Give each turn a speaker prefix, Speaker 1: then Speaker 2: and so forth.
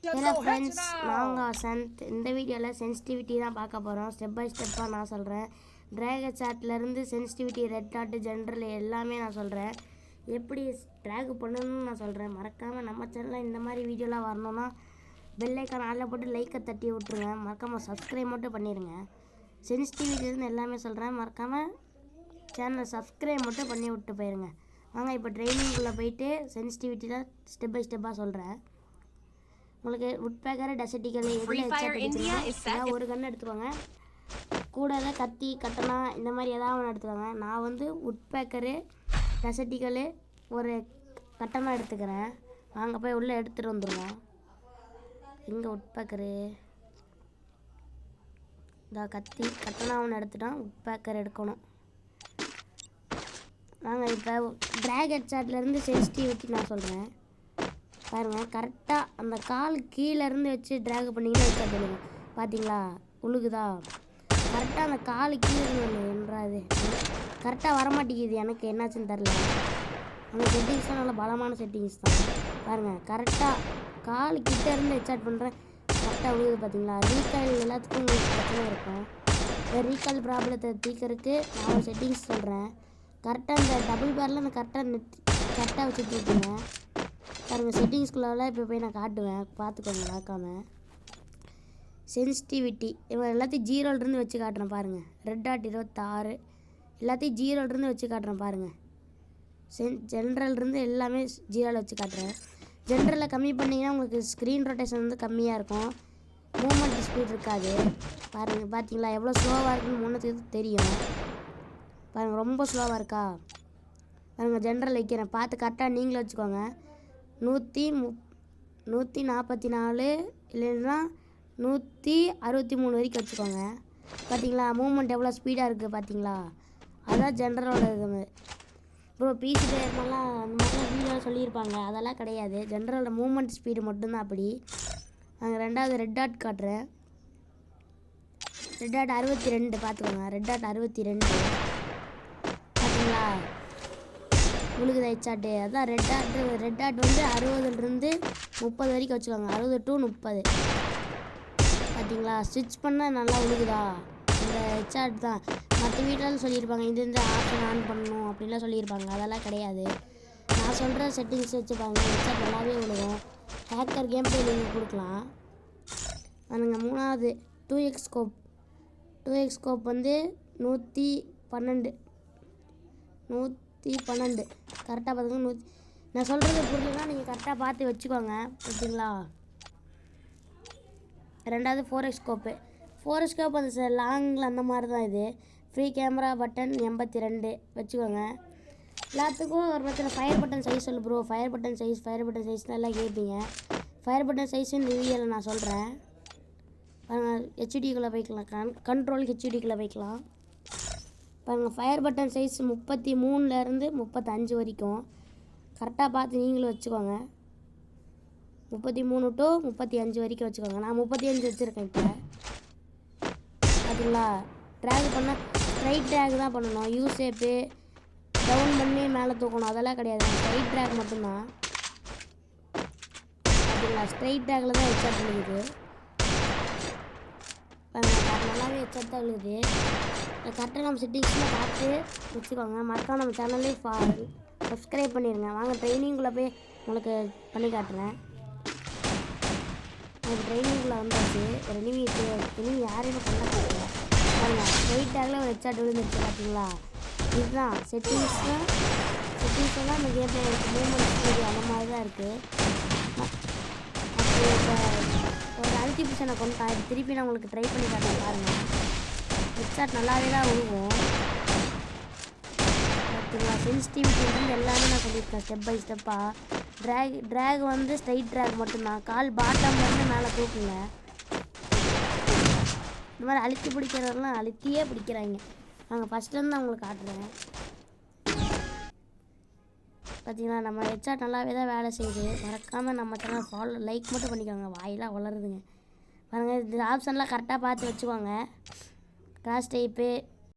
Speaker 1: Hello friends, நாங்கள் வசந்த். இந்த வீடியோவில் சென்சிட்டிவிட்டி தான் பார்க்க போகிறோம். ஸ்டெப் பை ஸ்டெப்பாக நான் சொல்கிறேன். ட்ராக் சார்ட்லேருந்து சென்சிட்டிவிட்டி, ரெட் டாட், ஜென்ரல் எல்லாமே நான் சொல்கிறேன். எப்படி ட்ராக் பண்ணணும்னு நான் சொல்கிறேன். மறக்காமல் நம்ம சேனலில் இந்த மாதிரி வீடியோலாம் வரணும்னா பெல் ஐக்கான் ஆளில் போட்டு லைக்கை தட்டி விட்ருங்க. மறக்காமல் சப்ஸ்கிரைப் மட்டும் பண்ணிடுங்க. சென்சிட்டிவிட்டிலேருந்து எல்லாமே சொல்கிறேன். மறக்காமல் சேனலை சப்ஸ்கிரைப் மட்டும் பண்ணி விட்டு போயிருங்க. வாங்க இப்போ ட்ரைனிங்குள்ளே போயிட்டு சென்சிட்டிவிட்டியில் ஸ்டெப் பை ஸ்டெப்பாக சொல்கிறேன். உங்களுக்கு உட்பேக்கர் டெசர்டிக்கல் எதில் ஏதாவது ஒரு கன்று எடுத்துக்கோங்க. கூட கத்தி கட்டனா இந்த மாதிரி ஏதாவது ஒன்று எடுத்துக்கோங்க. நான் வந்து உட்பேக்கரு டெசர்டிக்கல் ஒரு கட்டணம் எடுத்துக்கிறேன். வாங்க போய் உள்ளே எடுத்துகிட்டு வந்துடுவோம். இங்கே உட்பேக்கரு இந்த கத்தி கட்டணா ஒன்று எடுத்துட்டோம். உட்பேக்கர் எடுக்கணும். நாங்கள் இப்போ ட்ராக் ஹெட்சாட்லேருந்து சென்சிட்டிவிட்டி நான் சொல்கிறேன். பாருங்கள், கரெக்டாக அந்த கால் கீழேருந்து வச்சு ட்ராக் பண்ணிங்கன்னா வச்சா தெரியும். பார்த்தீங்களா உழுகுதா? கரெக்டாக அந்த கால் கீழே என்றாது கரெக்டாக வரமாட்டேங்குது. எனக்கு என்னாச்சுன்னு தெரில. அந்த செட்டிங்ஸ்லாம் நல்ல பலமான செட்டிங்ஸ் தான். பாருங்கள், கரெக்டாக கால் கிட்டே இருந்து ஹெட்சாட் பண்ணுறேன். கரெக்டாக உழுகுது. பார்த்தீங்களா? ரீகால் எல்லாத்துக்கும் உங்களுக்கு பிரச்சனை இருக்கும். இந்த ரீகால் ப்ராப்ளத்தை தீர்க்கறதுக்கு நான் ஒரு செட்டிங்ஸ் சொல்கிறேன். கரெக்டாக இந்த டபுள் பேரில் அந்த கரெக்டாக வச்சுட்டு இருக்கீங்க. பாருங்கள், செட்டிங்ஸ்குள்ளே இப்போ போய் நான் காட்டுவேன். பார்த்துக்கோங்க பார்க்காம. சென்சிட்டிவிட்டி இவன் எல்லாத்தையும் ஜீரோலேருந்து வச்சு காட்டுறேன். பாருங்கள், ரெட் டாட் 26 எல்லாத்தையும் ஜீரோலேருந்து வச்சு காட்டுறேன். பாருங்கள், ஜென்ரல்லேருந்து எல்லாமே ஜீரோவில் வச்சு காட்டுறேன். ஜென்ரலில் கம்மி பண்ணிங்கன்னா உங்களுக்கு ஸ்க்ரீன் ரொட்டேஷன் வந்து கம்மியாக இருக்கும். மூமெண்ட் ஸ்பீட் இருக்காது. பாருங்கள், பார்த்தீங்களா எவ்வளோ ஸ்லோவாக இருக்குன்னு முன்னத்துக்கு தெரியும். பாருங்கள், ரொம்ப ஸ்லோவாக இருக்கா? பாருங்கள், ஜென்ரல் வைக்கிறேன். பார்த்து கரெக்டாக நீங்களும் வச்சுக்கோங்க. 144 இல்லைன்னா 163 வரைக்கும் வச்சுக்கோங்க. பார்த்தீங்களா மூமெண்ட் எவ்வளோ ஸ்பீடாக இருக்குது? பார்த்தீங்களா? அதுதான் ஜென்ரலோட இது. ப்ரோ பிசி பிளேயர்லாம் அந்த மாதிரிலாம் வீடியோ சொல்லியிருப்பாங்க. அதெல்லாம் கிடையாது. ஜென்ரலோட மூமெண்ட் ஸ்பீடு மட்டும்தான் அப்படி. நாங்கள் ரெண்டாவது ரெட் டாட் காட்டுறேன். ரெட் டாட் 62 பார்த்துக்கோங்க. ரெட் டாட் 62 பார்த்தீங்களா? உழுகுது ஹெட்சாட்டு. அதான் ரெட் டாட் வந்து 60லேருந்து 30 வரைக்கும் வச்சுக்கோங்க. 60 to 30 பார்த்தீங்களா? ஸ்விட்ச் பண்ணால் நல்லா உழுகுதா? இந்த ஹெட்சாட் தான். மற்ற வீட்டில் சொல்லியிருப்பாங்க இந்த ஆப்ஷன் ஆன் பண்ணணும் அப்படின்லாம் சொல்லியிருப்பாங்க. அதெல்லாம் கிடையாது. நான் சொல்கிற செட்டிங்ஸ் வச்சுப்பாங்க. ஹெட்சாட் நல்லாவே விழுகும். ஹேக்கர் கேம் பிளே நீங்கள் கொடுக்கலாம். அதுங்க மூணாவது 2x ஸ்கோப் வந்து 112 கரெக்டாக பார்த்துக்கோங்க. நான் சொல்கிறது புரியலன்னா நீங்கள் கரெக்டாக பார்த்து வச்சுக்கோங்க. ஓகேங்களா? ரெண்டாவது 4x ஸ்கோப் அந்த லாங்கில் அந்த மாதிரி தான். இது ஃப்ரீ கேமரா பட்டன் 82 வச்சுக்கோங்க. எல்லாத்துக்கும் ஒரு பிரச்சனை. ஃபயர் பட்டன் சைஸ் சொல்லு ப்ரோ. ஃபயர் பட்டன் சைஸ் நல்லா கேட்பீங்க. ஃபயர் பட்டன் சைஸ் இந்த வீடியோவில் நான் சொல்கிறேன். ஹெச்டிக்குள்ளே வைக்கலாம். கண்ட்ரோல் ஹெச்டிக்குள்ளே வைக்கலாம். பாருங்கள், ஃபயர் பட்டன் சைஸ் 33லேருந்து 35 வரைக்கும் கரெக்டாக பார்த்து நீங்களும் வச்சுக்கோங்க. 33 to 35 வரைக்கும் வச்சுக்கோங்க. நான் 35 வச்சுருக்கேன். இப்போ பார்த்தீங்களா? ட்ராக் பண்ணால் ஸ்ட்ரைட் ட்ராக் தான் பண்ணணும். யூசேப்பு டவுன் பண்ணி மேலே தூக்கணும் அதெல்லாம் கிடையாது. ஸ்ட்ரைட் ட்ராக் மட்டும்தான். பார்த்தீங்களா? ஸ்ட்ரைட் ட்ராகில் தான் ஹெட்சாட் விழுகுது. நல்லாவே ஹெட்சாட் தான் விழுகுது. கரெக்டாக நம்ம செட்டிங்ஸில் பார்த்து வச்சுக்கோங்க. மறக்காம நம்ம சேனல்லே சப்ஸ்கிரைப் பண்ணிடுங்க. வாங்க ட்ரைனிங்குள்ளே போய் உங்களுக்கு பண்ணி காட்டுறேன். எனக்கு ட்ரைனிங்குள்ளே வந்தாச்சு. ஒரு எனிமி யாரையுமே பண்ண காட்டுறேன். பாருங்க, ஸ்ட்ரைட் டேக்கில் ஒரு ஹெட்சாட் விழுந்துருச்சு. பார்த்தீங்களா? இதுதான் செட்டிங்ஸ்லாம் இந்த கேமில் இருக்குது. மூமெண்ட் ஸ்பீடு அந்த மாதிரி தான் இருக்குது. ஒரு அல்டிபிஷனை கொண்டு திருப்பி நான் உங்களுக்கு ட்ரை பண்ணி காட்டுறேன். பாருங்கள், ஹெட்சாட் நல்லாவே தான் விழுகும். ஓகேங்களா? சென்சிட்டிவிட்டிலேருந்து எல்லாமே நான் சொல்லியிருக்கேன் ஸ்டெப் பை ஸ்டெப்பாக. ட்ராக் வந்து ஸ்ட்ரைட் ட்ராக் மட்டும்தான். கால் பாட்டம்லேருந்து மேலே தூக்குங்க. இந்த மாதிரி அழுத்தி பிடிக்கிறவரெலாம் அழுத்தியே பிடிக்கிறாங்க. நாங்கள் ஃபஸ்ட்லேருந்து தான் உங்களுக்கு காட்டுறேன். பார்த்தீங்களா? நம்ம ஹெட்சாட் நல்லாவே தான் வேலை செய்யுது. மறக்காமல் நம்ம சேனல் லைக் மட்டும் பண்ணிக்கோங்க. வாயெல்லாம் வளருதுங்க. பாருங்கள், இந்த ஆப்ஷன்லாம் கரெக்டாக பார்த்து வச்சுக்கோங்க. Cross type